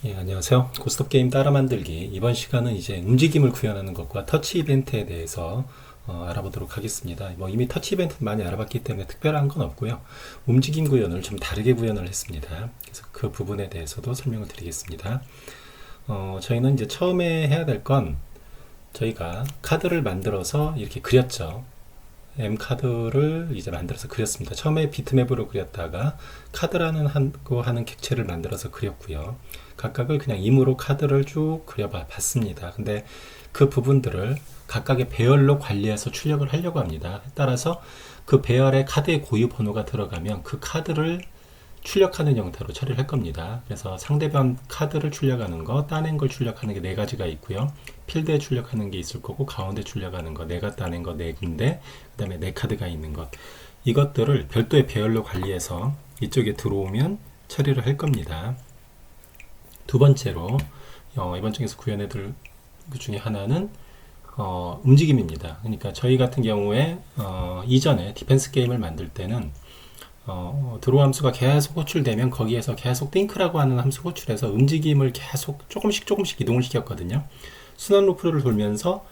예, 안녕하세요. 고스톱 게임 따라 만들기. 이번 시간은 이제 움직임을 구현하는 것과 터치 이벤트에 대해서 알아보도록 하겠습니다. 뭐 이미 터치 이벤트 많이 알아봤기 때문에 특별한 건 없고요. 움직임 구현을 좀 다르게 구현을 했습니다. 그래서 그 부분에 대해서도 설명을 드리겠습니다. 저희는 이제 처음에 해야 될 건 저희가 카드를 만들어서 이렇게 그렸죠. M 카드를 이제 만들어서 그렸습니다. 처음에 비트맵으로 그렸다가 카드라는 하는 객체를 만들어서 그렸고요. 각각을 그냥 임으로 카드를 쭉 그려봤습니다. 근데 그 부분들을 각각의 배열로 관리해서 출력을 하려고 합니다. 따라서 그 배열에 카드의 고유 번호가 들어가면 그 카드를 출력하는 형태로 처리를 할 겁니다. 그래서 상대방 카드를 출력하는 거, 따낸 걸 출력하는 게 네 가지가 있고요. 필드에 출력하는 게 있을 거고, 가운데 출력하는 거, 내가 따낸 거 네 군데, 그 다음에 네 카드가 있는 것. 이것들을 별도의 배열로 관리해서 이쪽에 들어오면 처리를 할 겁니다. 두 번째로, 이번 중에서 구현해둘 그 중에 하나는 움직임입니다. 그러니까 저희 같은 경우에 이전에 디펜스 게임을 만들 때는 드로우 함수가 계속 호출되면 거기에서 계속 think라고 하는 함수 호출해서 움직임을 계속 조금씩 이동을 시켰거든요. 순환 루프를 돌면서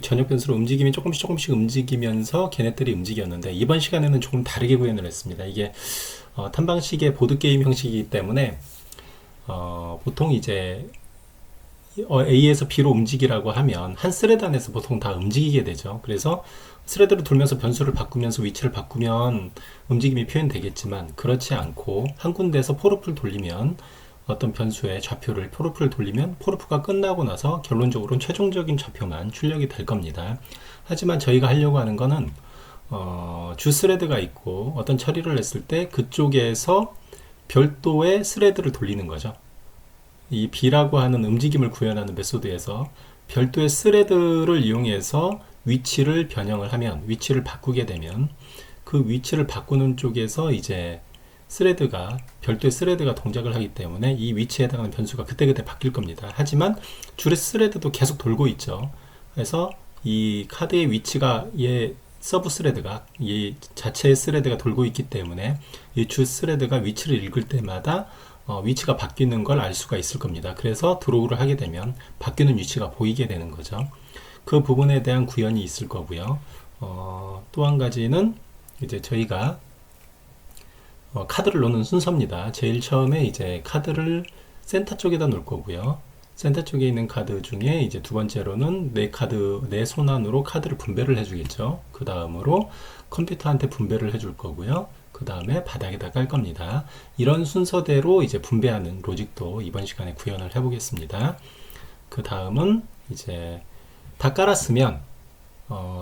전역 변수로 움직임이 조금씩 움직이면서 걔네들이 움직였는데 이번 시간에는 조금 다르게 구현을 했습니다. 이게 탐방식의 보드게임 형식이기 때문에 보통 이제 A에서 B로 움직이라고 하면 한 스레드 안에서 보통 다 움직이게 되죠. 그래서 스레드를 돌면서 변수를 바꾸면서 위치를 바꾸면 움직임이 표현되겠지만 그렇지 않고 한 군데에서 포르프를 돌리면 어떤 변수의 좌표를 포르프를 돌리면 포르프가 끝나고 나서 결론적으로는 최종적인 좌표만 출력이 될 겁니다. 하지만 저희가 하려고 하는 거는 주 스레드가 있고 어떤 처리를 했을 때 그쪽에서 별도의 스레드를 돌리는 거죠. 이 B라고 하는 움직임을 구현하는 메소드에서 별도의 스레드를 이용해서 위치를 변형을 하면, 위치를 바꾸게 되면 그 위치를 바꾸는 쪽에서 이제 별도의 스레드가 동작을 하기 때문에 이 위치에 해당하는 변수가 그때그때 바뀔 겁니다. 하지만 줄의 스레드도 계속 돌고 있죠. 그래서 이 카드의 위치가 서브 스레드가 이 자체의 스레드가 돌고 있기 때문에 이 주 스레드가 위치를 읽을 때마다 위치가 바뀌는 걸 알 수가 있을 겁니다. 그래서 드로우를 하게 되면 바뀌는 위치가 보이게 되는 거죠. 그 부분에 대한 구현이 있을 거고요. 또 한 가지는 이제 저희가 카드를 놓는 순서입니다. 제일 처음에 이제 카드를 센터 쪽에다 놓을 거고요. 센터 쪽에 있는 카드 중에 이제 두 번째로는 내 손안으로 카드를 분배를 해주겠죠. 그 다음으로 컴퓨터한테 분배를 해줄 거고요. 그 다음에 바닥에다 깔 겁니다. 이런 순서대로 이제 분배하는 로직도 이번 시간에 구현을 해보겠습니다. 그 다음은 이제 다 깔았으면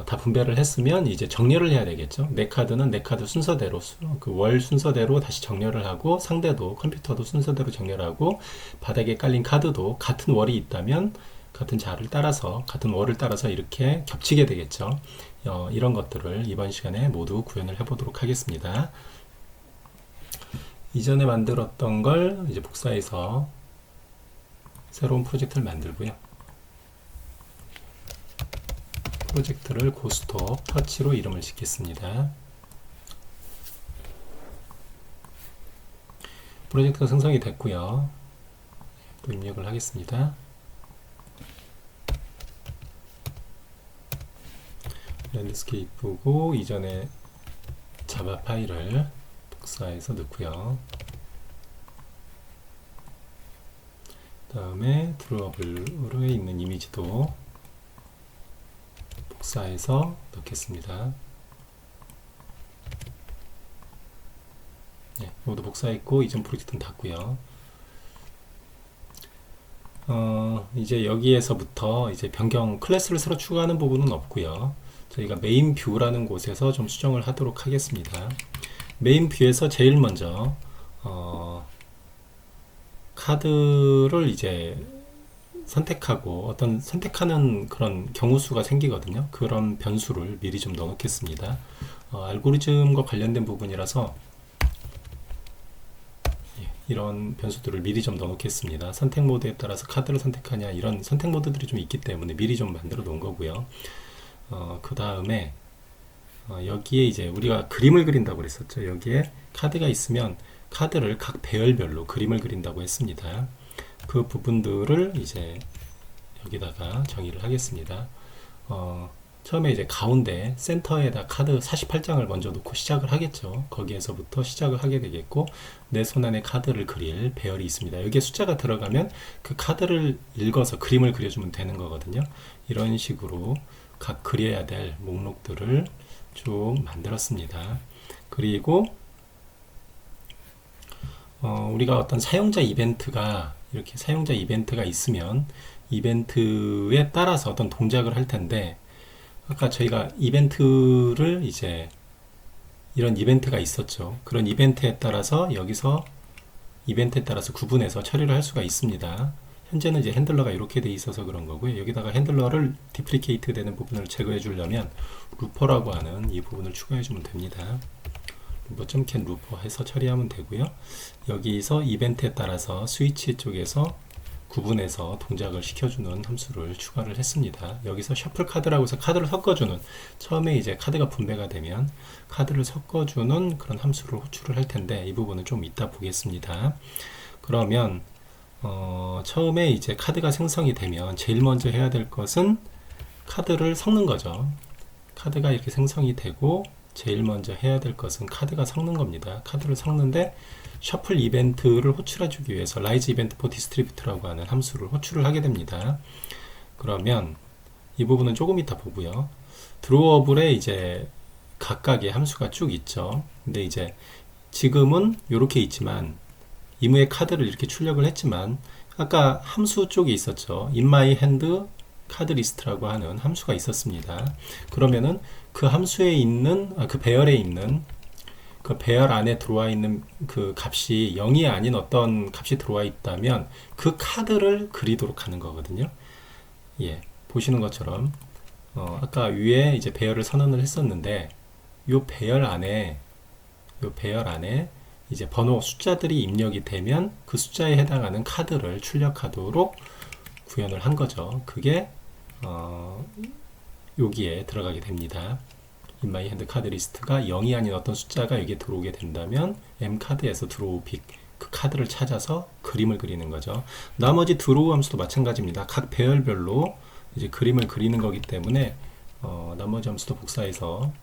다 분배를 했으면 이제 정렬을 해야 되겠죠. 내 카드는 내 카드 순서대로 그 월 순서대로 다시 정렬을 하고 상대도 컴퓨터도 순서대로 정렬하고 바닥에 깔린 카드도 같은 월이 있다면 같은 같은 월을 따라서 이렇게 겹치게 되겠죠. 이런 것들을 이번 시간에 모두 구현을 해보도록 하겠습니다. 이전에 만들었던 걸 이제 복사해서 새로운 프로젝트를 만들고요. 프로젝트를 고스톱 터치로 이름을 짓겠습니다. 프로젝트가 생성이 됐고요. 또 입력을 하겠습니다. 랜드스케이프고 이전에 자바 파일을 복사해서 넣고요. 그 다음에 드로어블에 있는 이미지도 복사해서 넣겠습니다. 네, 모두 복사했고 이전 프로젝트는 닫고요. 이제 여기에서부터 이제 변경 클래스를 새로 추가하는 부분은 없고요. 저희가 메인 뷰라는 곳에서 좀 수정을 하도록 하겠습니다. 메인 뷰에서 제일 먼저 카드를 이제 선택하고 어떤 선택하는 그런 경우수가 생기거든요. 그런 변수를 미리 좀 넣어놓겠습니다. 알고리즘과 관련된 부분이라서 이런 변수들을 미리 좀 넣어놓겠습니다. 선택 모드에 따라서 카드를 선택하냐 이런 선택 모드들이 좀 있기 때문에 미리 좀 만들어 놓은 거고요. 그 다음에 여기에 이제 우리가 그림을 그린다고 그랬었죠. 여기에 카드가 있으면 카드를 각 배열별로 그림을 그린다고 했습니다. 그 부분들을 이제 여기다가 정의를 하겠습니다. 처음에 이제 가운데 센터에다 카드 48장을 먼저 놓고 시작을 하겠죠. 거기에서부터 시작을 하게 되겠고, 내 손안에 카드를 그릴 배열이 있습니다. 여기에 숫자가 들어가면 그 카드를 읽어서 그림을 그려주면 되는 거거든요. 이런 식으로 각 그려야 될 목록들을 쭉 만들었습니다. 그리고 우리가 어떤 사용자 이벤트가 이렇게 사용자 이벤트가 있으면 이벤트에 따라서 어떤 동작을 할 텐데, 아까 저희가 이벤트를 이제 이런 이벤트가 있었죠. 그런 이벤트에 따라서 여기서 이벤트에 따라서 구분해서 처리를 할 수가 있습니다. 현재는 이제 핸들러가 이렇게 돼 있어서 그런 거고요. 여기다가 핸들러를 디플리케이트 되는 부분을 제거해 주려면 루퍼라고 하는 이 부분을 추가해 주면 됩니다. 루퍼.cat 루퍼 해서 처리하면 되고요. 여기서 이벤트에 따라서 스위치 쪽에서 구분해서 동작을 시켜주는 함수를 추가를 했습니다. 여기서 셔플 카드라고 해서 카드를 섞어주는, 처음에 이제 카드가 분배가 되면 카드를 섞어주는 그런 함수를 호출을 할 텐데, 이 부분은 좀 이따 보겠습니다. 그러면 처음에 이제 카드가 생성이 되면 제일 먼저 해야 될 것은 카드를 섞는 거죠. 카드가 이렇게 생성이 되고 제일 먼저 해야 될 것은 카드가 섞는 겁니다. 카드를 섞는데 셔플 이벤트를 호출해 주기 위해서 라이즈 이벤트 포 디스트리뷰트라고 하는 함수를 호출을 하게 됩니다. 그러면 이 부분은 조금 이따 보고요. 드로워블에 이제 각각의 함수가 쭉 있죠. 근데 이제 지금은 이렇게 있지만 이무의 카드를 이렇게 출력을 했지만 아까 함수 쪽에 있었죠. in my hand 카드 리스트라고 하는 함수가 있었습니다. 그러면은 그 함수에 있는 그 배열에 있는 그 배열 안에 들어와 있는 그 값이 0이 아닌 어떤 값이 들어와 있다면 그 카드를 그리도록 하는 거거든요. 예, 보시는 것처럼 아까 위에 이제 배열을 선언을 했었는데 요 배열 안에 이제 번호 숫자들이 입력이 되면 그 숫자에 해당하는 카드를 출력하도록 구현을 한 거죠. 그게 여기에 들어가게 됩니다. in my hand 카드 리스트가 0이 아닌 어떤 숫자가 여기에 들어오게 된다면 m카드에서 드로우 픽, 그 카드를 찾아서 그림을 그리는 거죠. 나머지 드로우 함수도 마찬가지입니다. 각 배열별로 이제 그림을 그리는 거기 때문에 나머지 함수도 복사해서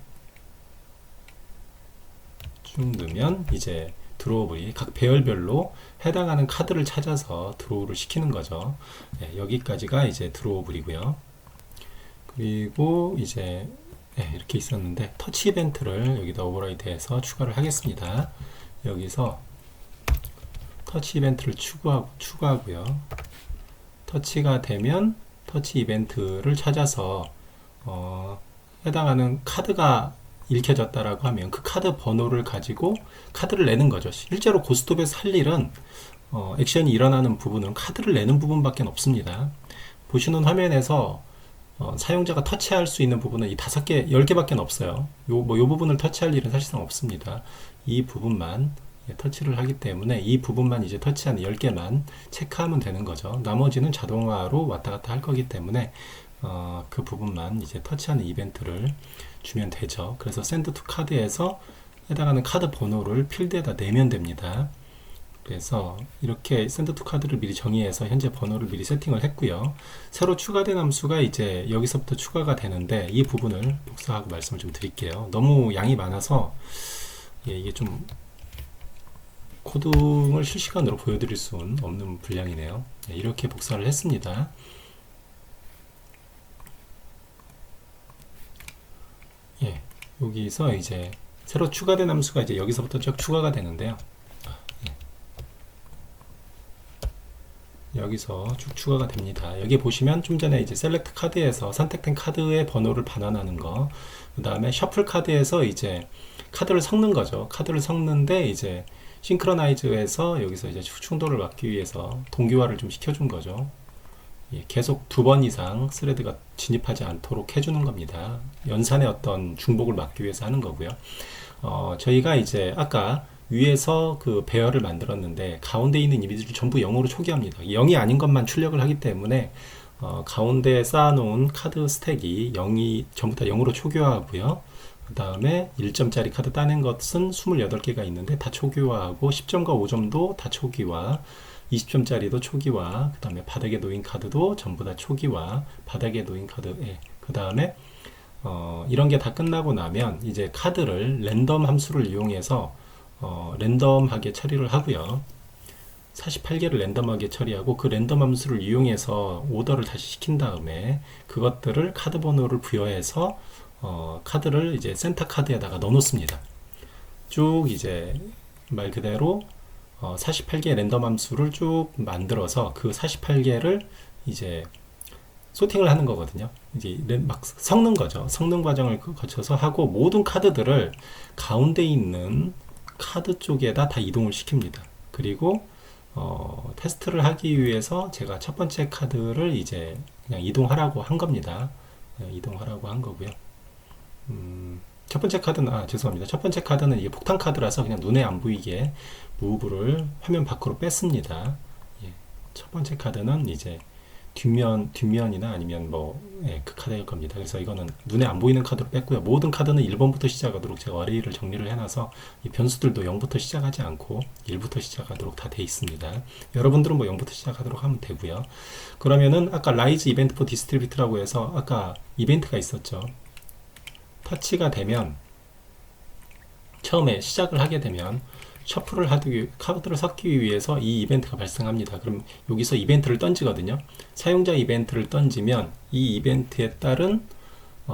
쭉 넣으면 이제 드로우블이 각 배열별로 해당하는 카드를 찾아서 드로우를 시키는 거죠. 네, 여기까지가 이제 드로우블이고요. 그리고 이제 이렇게 있었는데 터치 이벤트를 여기다 오버라이드해서 추가를 하겠습니다. 여기서 터치 이벤트를 추가하고요. 터치가 되면 터치 이벤트를 찾아서 해당하는 카드가 읽혀졌다라고 하면 그 카드 번호를 가지고 카드를 내는 거죠. 실제로 고스톱에서 할 일은 액션이 일어나는 부분은 카드를 내는 부분밖에 없습니다. 보시는 화면에서 사용자가 터치할 수 있는 부분은 이 5개, 10개밖에 없어요. 요 부분을 터치할 일은 사실상 없습니다. 이 부분만 터치를 하기 때문에 이 부분만 이제 터치하는 10개만 체크하면 되는 거죠. 나머지는 자동화로 왔다 갔다 할 거기 때문에 그 부분만 이제 터치하는 이벤트를 주면 되죠. 그래서 send to 카드에서 해당하는 카드 번호를 필드에다 내면 됩니다. 그래서 이렇게 send to 카드를 미리 정의해서 현재 번호를 미리 세팅을 했고요. 새로 추가된 함수가 이제 여기서부터 추가가 되는데 이 부분을 복사하고 말씀을 좀 드릴게요. 너무 양이 많아서 이게 좀 코딩을 실시간으로 보여드릴 수는 없는 분량이네요. 이렇게 복사를 했습니다. 여기서 이제 새로 추가된 함수가 이제 여기서부터 쭉 추가가 되는데요. 여기서 쭉 추가가 됩니다. 여기 보시면 좀 전에 이제 셀렉트 카드에서 선택된 카드의 번호를 반환하는 거, 그 다음에 셔플 카드에서 이제 카드를 섞는 거죠. 카드를 섞는데 이제 싱크로나이즈에서 여기서 이제 충돌을 막기 위해서 동기화를 좀 시켜준 거죠. 계속 2번 이상 스레드가 진입하지 않도록 해주는 겁니다. 연산의 어떤 중복을 막기 위해서 하는 거고요. 저희가 이제 아까 위에서 그 배열을 만들었는데 가운데 있는 이미지를 전부 0으로 초기화합니다. 0이 아닌 것만 출력을 하기 때문에 가운데에 쌓아놓은 카드 스택이 0이 전부 다 0으로 초기화하고요. 그 다음에 1점짜리 카드 따낸 것은 28개가 있는데 다 초기화하고 10점과 5점도 다 초기화, 20점짜리도 초기화, 그 다음에 바닥에 놓인 카드도 전부 다 초기화, 바닥에 놓인 카드, 예. 그 다음에 이런 게 다 끝나고 나면 이제 카드를 랜덤 함수를 이용해서 랜덤하게 처리를 하고요. 48개를 랜덤하게 처리하고 그 랜덤 함수를 이용해서 오더를 다시 시킨 다음에 그것들을 카드 번호를 부여해서 카드를 이제 센터 카드에다가 넣어 놓습니다. 쭉 이제 말 그대로 48개의 랜덤 함수를 쭉 만들어서 그 48개를 이제 소팅을 하는 거거든요. 이제 막 섞는 거죠. 섞는 과정을 거쳐서 하고 모든 카드들을 가운데 있는 카드 쪽에다 다 이동을 시킵니다. 그리고 테스트를 하기 위해서 제가 첫 번째 카드를 이제 그냥 이동하라고 한 겁니다. 이동하라고 한 거고요. 첫 번째 카드는 죄송합니다. 첫 번째 카드는 이게 폭탄 카드라서 그냥 눈에 안 보이게 무브를 화면 밖으로 뺐습니다. 예. 첫 번째 카드는 이제 뒷면이나 아니면 그 카드일 겁니다. 그래서 이거는 눈에 안 보이는 카드로 뺐고요. 모든 카드는 1번부터 시작하도록 제가 어레이를 정리를 해놔서 이 변수들도 0부터 시작하지 않고 1부터 시작하도록 다 돼 있습니다. 여러분들은 0부터 시작하도록 하면 되고요. 그러면은 아까 라이즈 이벤트 포 디스트리뷰트라고 해서 아까 이벤트가 있었죠. 터치가 되면 처음에 시작을 하게 되면 셔플을 하기 카드를 섞기 위해서 이 이벤트가 발생합니다. 그럼 여기서 이벤트를 던지거든요. 사용자 이벤트를 던지면 이 이벤트에 따른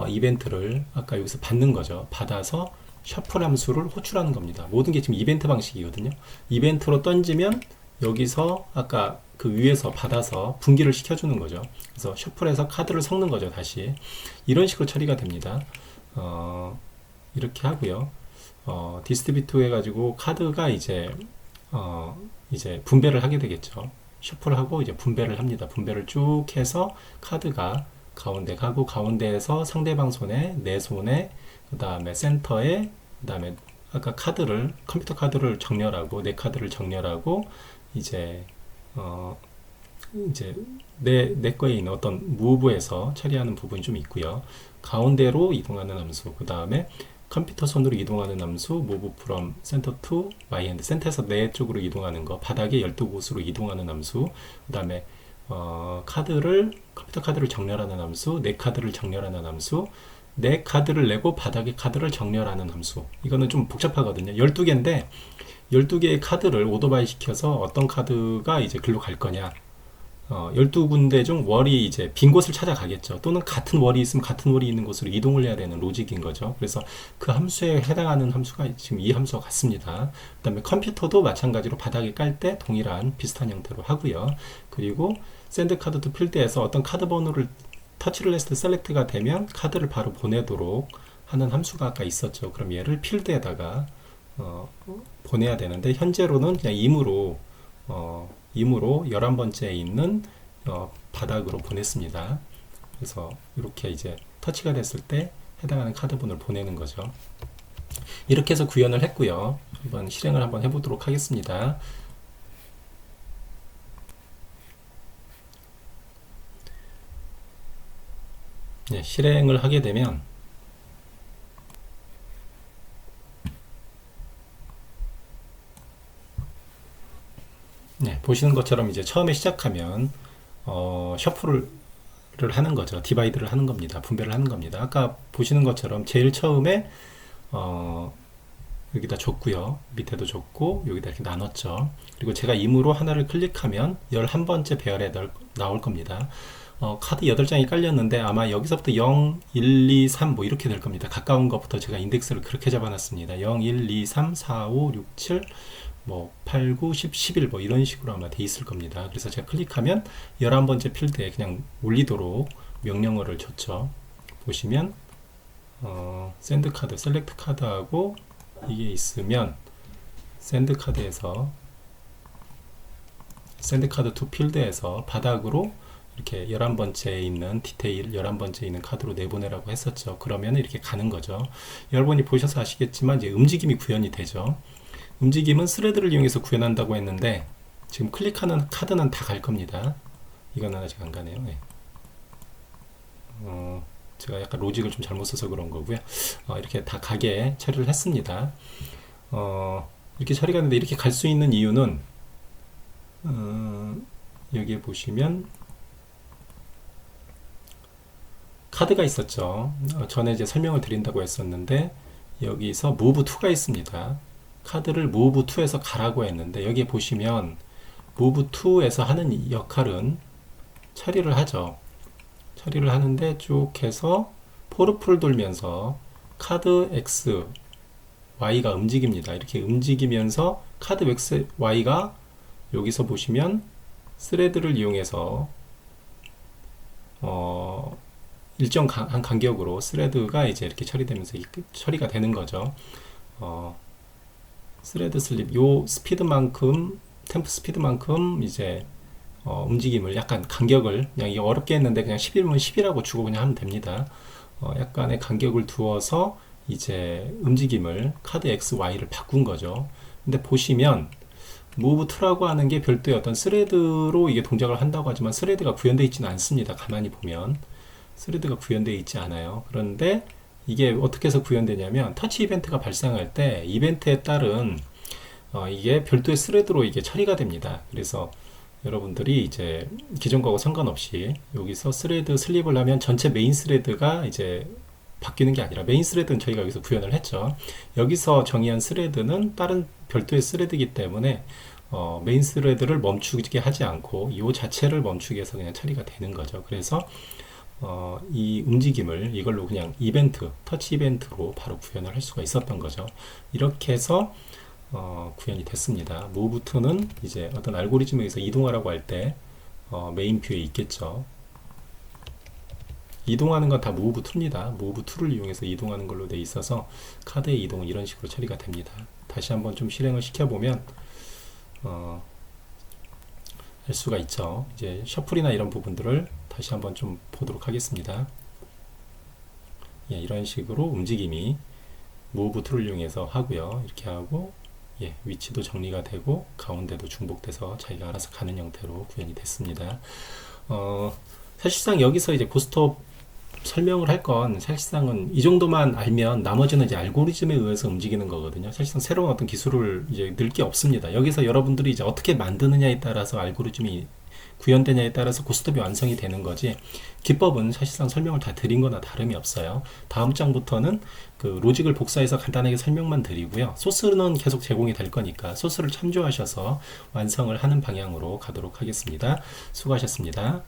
이벤트를 아까 여기서 받는 거죠. 받아서 셔플 함수를 호출하는 겁니다. 모든 게 지금 이벤트 방식이거든요. 이벤트로 던지면 여기서 아까 그 위에서 받아서 분기를 시켜주는 거죠. 그래서 셔플해서 카드를 섞는 거죠. 다시 이런 식으로 처리가 됩니다. 이렇게 하고요. 디스트리뷰트 해가지고 카드가 이제 분배를 하게 되겠죠. 셔플하고 이제 분배를 합니다. 분배를 쭉 해서 카드가 가운데 가고 가운데에서 상대방 손에 내 손에 그 다음에 센터에 그 다음에 아까 카드를 컴퓨터 카드를 정렬하고 내 카드를 정렬하고 이제 내 거에 있는 어떤 무브에서 처리하는 부분이 좀 있고요. 가운데로 이동하는 함수, 그 다음에 컴퓨터 손으로 이동하는 함수, move from center to my hand, 센터에서 내 쪽으로 이동하는 거, 바닥에 12곳으로 이동하는 함수, 그 다음에 컴퓨터 카드를 정렬하는 함수, 내 카드를 정렬하는 함수, 내 카드를 내고 바닥에 카드를 정렬하는 함수. 이거는 좀 복잡하거든요. 12개인데 12개의 카드를 오더바이 시켜서 어떤 카드가 이제 글로 갈 거냐, 12군데 중 월이 이제 빈 곳을 찾아가겠죠. 또는 같은 월이 있으면 같은 월이 있는 곳으로 이동을 해야 되는 로직인 거죠. 그래서 그 함수에 해당하는 함수가 지금 이 함수와 같습니다. 그 다음에 컴퓨터도 마찬가지로 바닥에 깔 때 동일한 비슷한 형태로 하고요. 그리고 샌드 카드 투 필드에서 어떤 카드 번호를 터치를 했을 때 셀렉트가 되면 카드를 바로 보내도록 하는 함수가 아까 있었죠. 그럼 얘를 필드에다가 보내야 되는데 현재로는 그냥 임으로 11번째에 있는 바닥으로 보냈습니다. 그래서 이렇게 이제 터치가 됐을 때 해당하는 카드 번호를 보내는 거죠. 이렇게 해서 구현을 했고요. 한번 실행을 한번 해보도록 하겠습니다. 네, 실행을 하게 되면 네, 보시는 것처럼 이제 처음에 시작하면 셔플을 하는 거죠. 디바이드를 하는 겁니다. 분배를 하는 겁니다. 아까 보시는 것처럼 제일 처음에 여기다 줬고요. 밑에도 줬고 여기다 이렇게 나눴죠. 그리고 제가 임으로 하나를 클릭하면 11번째 배열에 나올 겁니다. 카드 8장이 깔렸는데 아마 여기서부터 0, 1, 2, 3 뭐 이렇게 될 겁니다. 가까운 것부터 제가 인덱스를 그렇게 잡아놨습니다. 0, 1, 2, 3, 4, 5, 6, 7 8, 9, 10, 11 이런 식으로 아마 돼 있을 겁니다. 그래서 제가 클릭하면 11번째 필드에 그냥 올리도록 명령어를 줬죠. 보시면 샌드 카드, 셀렉트 카드하고 이게 있으면 샌드 카드에서 샌드 카드 투 필드에서 바닥으로 이렇게 11번째에 있는 디테일 11번째에 있는 카드로 내보내라고 했었죠. 그러면 이렇게 가는 거죠. 여러분이 보셔서 아시겠지만 이제 움직임이 구현이 되죠. 움직임은 스레드를 이용해서 구현한다고 했는데 지금 클릭하는 카드는 다 갈 겁니다. 이건 아직 안 가네요. 네. 제가 약간 로직을 좀 잘못 써서 그런 거고요. 이렇게 다 가게 처리를 했습니다. 이렇게 처리가 됐는데 이렇게 갈 수 있는 이유는 어, 여기에 보시면 카드가 있었죠. 전에 이제 설명을 드린다고 했었는데 여기서 move to가 있습니다. 카드를 move to에서 가라고 했는데 여기에 보시면 move to에서 하는 역할은 처리를 하죠. 처리를 하는데 쭉 해서 포르풀 돌면서 카드 X, Y가 움직입니다. 이렇게 움직이면서 카드 X, Y가 여기서 보시면 스레드를 이용해서 일정 한 간격으로 스레드가 이제 이렇게 처리되면서 처리가 되는 거죠. 스레드 슬립 요 스피드만큼 템프 스피드만큼 이제 움직임을 약간 간격을 그냥 이게 어렵게 했는데 그냥 10이면 10이라고 주고 그냥 하면 됩니다. 약간의 간격을 두어서 이제 움직임을 카드 X, Y를 바꾼 거죠. 근데 보시면 move to라고 하는 게 별도의 어떤 스레드로 이게 동작을 한다고 하지만 스레드가 구현되어 있지는 않습니다. 가만히 보면 스레드가 구현되어 있지 않아요. 그런데 이게 어떻게 해서 구현되냐면 터치 이벤트가 발생할 때 이벤트에 따른 이게 별도의 스레드로 이게 처리가 됩니다. 그래서 여러분들이 이제 기존 거하고 상관없이 여기서 스레드 슬립을 하면 전체 메인 스레드가 이제 바뀌는 게 아니라 메인 스레드는 저희가 여기서 구현을 했죠. 여기서 정의한 스레드는 다른 별도의 스레드이기 때문에 메인 스레드를 멈추게 하지 않고 이 자체를 멈추기 위해서 그냥 처리가 되는 거죠. 그래서 이 움직임을 이걸로 그냥 이벤트, 터치 이벤트로 바로 구현을 할 수가 있었던 거죠. 이렇게 해서 구현이 됐습니다. move to는 이제 어떤 알고리즘에 의해서 이동하라고 할 때 메인 뷰에 있겠죠. 이동하는 건 다 move to입니다. move to를 이용해서 이동하는 걸로 돼 있어서 카드의 이동은 이런 식으로 처리가 됩니다. 다시 한번 좀 실행을 시켜보면 할 수가 있죠. 이제 셔플이나 이런 부분들을 다시 한번 좀 보도록 하겠습니다. 예, 이런 식으로 움직임이 move to를 이용해서 하고요. 이렇게 하고 예, 위치도 정리가 되고 가운데도 중복돼서 자기가 알아서 가는 형태로 구현이 됐습니다. 사실상 여기서 이제 고스톱 설명을 할 건 사실상은 이 정도만 알면 나머지는 이제 알고리즘에 의해서 움직이는 거거든요. 사실상 새로운 어떤 기술을 이제 늘 게 없습니다. 여기서 여러분들이 이제 어떻게 만드느냐에 따라서 알고리즘이 구현되냐에 따라서 고스톱이 완성이 되는 거지 기법은 사실상 설명을 다 드린 거나 다름이 없어요. 다음 장부터는 그 로직을 복사해서 간단하게 설명만 드리고요. 소스는 계속 제공이 될 거니까 소스를 참조하셔서 완성을 하는 방향으로 가도록 하겠습니다. 수고하셨습니다.